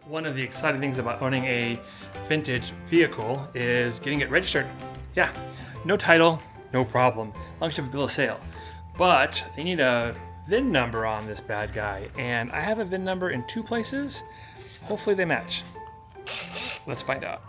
One of the exciting things about owning a vintage vehicle is getting it registered. Yeah, no title, no problem, as long as you have a bill of sale. But they need a VIN number on this bad guy, and I have a VIN number in 2 places. Hopefully they match. Let's find out.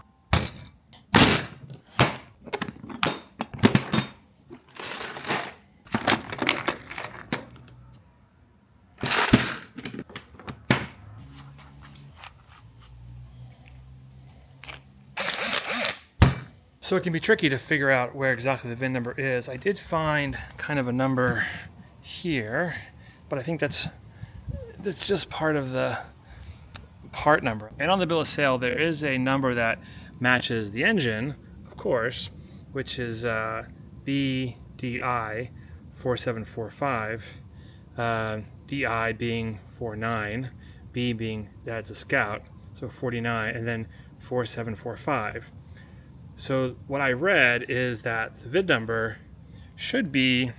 So it can be tricky to figure out where exactly the VIN number is. I did find kind of a number here, but I think that's just part of the part number. And on the bill of sale, there is a number that matches the engine, of course, which is BDI 4745, DI being 49, B being that's a Scout, so 49, and then 4745. So what I read is that the VIN number should be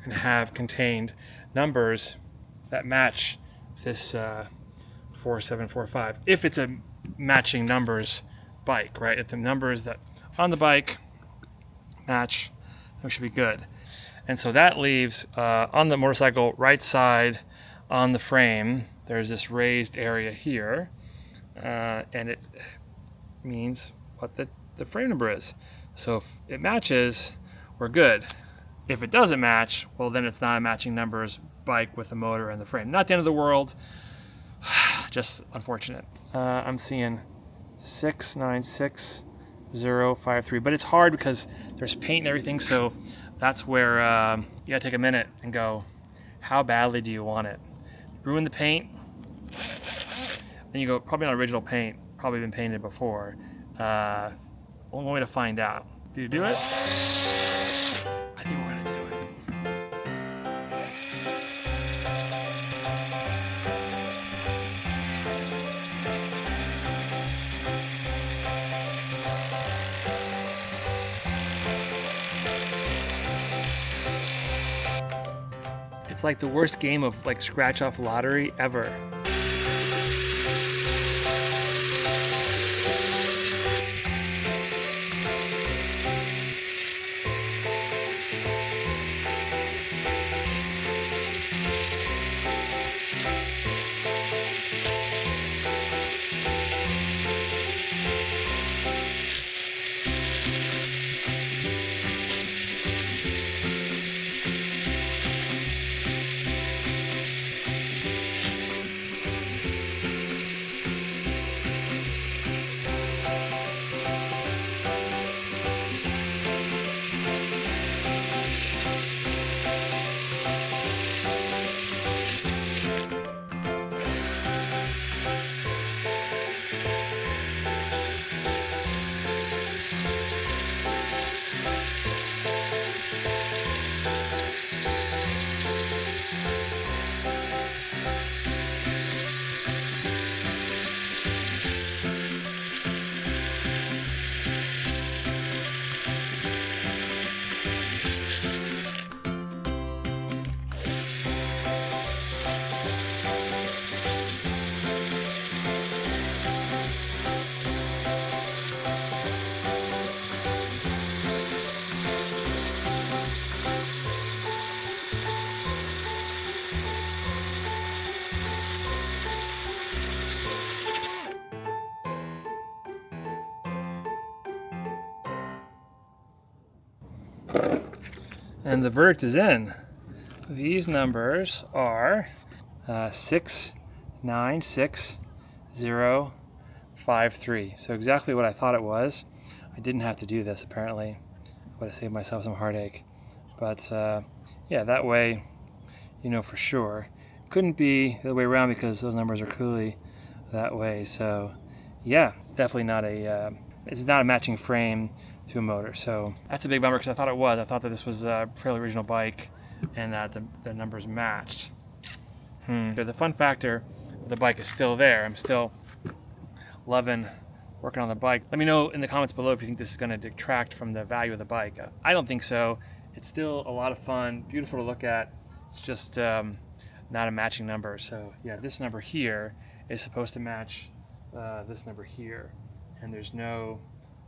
and have contained numbers that match this 4745. If it's a matching numbers bike, right? If the numbers that on the bike match, that should be good. And so that leaves on the motorcycle right side on the frame, there's this raised area here, and it means what the frame number is. So if it matches, we're good. If it doesn't match, well then it's not a matching numbers bike with the motor and the frame. Not the end of the world, just unfortunate. I'm seeing 696053, but it's hard because there's paint and everything, so that's where you gotta take a minute and go, how badly do you want it? Ruin the paint? Then you go, probably not original paint, probably been painted before. One way to find out. Do you do it? I think we're gonna do it. It's like the worst game of like scratch off lottery ever. And the verdict is in. These numbers are 696053. So exactly what I thought it was. I didn't have to do this apparently. I would have saved myself some heartache. But yeah, that way you know for sure. Couldn't be the other way around because those numbers are clearly that way. So yeah, it's definitely not a matching frame to a motor. So that's a big bummer because I thought it was. I thought that this was a fairly original bike and that the numbers matched. The fun factor of the bike is still there. I'm still loving working on the bike. Let me know in the comments below if you think this is going to detract from the value of the bike. I don't think so. It's still a lot of fun, beautiful to look at. It's just not a matching number. So yeah, this number here is supposed to match this number here, and there's no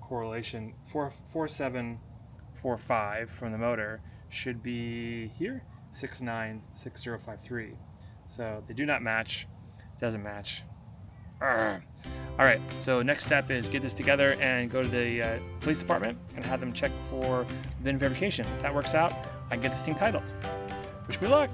correlation. 4745 from the motor should be here, 696053. So they do not match. Doesn't match. All right, so next step is get this together and go to the police department and have them check for VIN verification. If that works out, I can get this thing titled. Wish me luck.